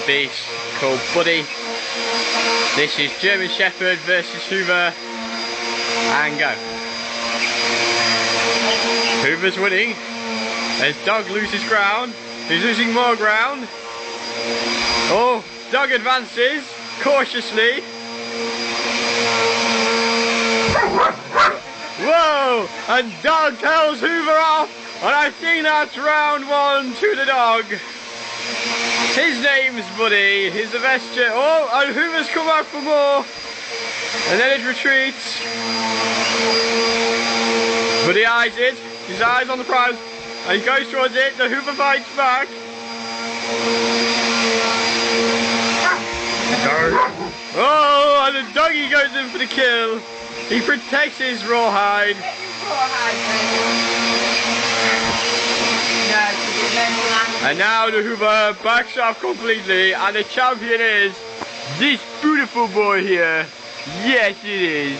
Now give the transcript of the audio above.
a beast called Buddy. This is German Shepherd versus Hoover. And go. Hoover's winning. As dog loses ground. He's losing more ground. Oh, dog advances cautiously. Whoa! And dog tells Hoover off. And I think that's round 1 to the dog. His name's Buddy. He's the best. Oh, and Hoover's come back for more. And then it retreats. Buddy eyes it. His eyes on the prize. And he goes towards it. The Hoover fights back. Oh, and the doggy goes in for the kill. He protects his rawhide. And now the Hoover backs off completely, and the champion is this beautiful boy here. Yes, it is.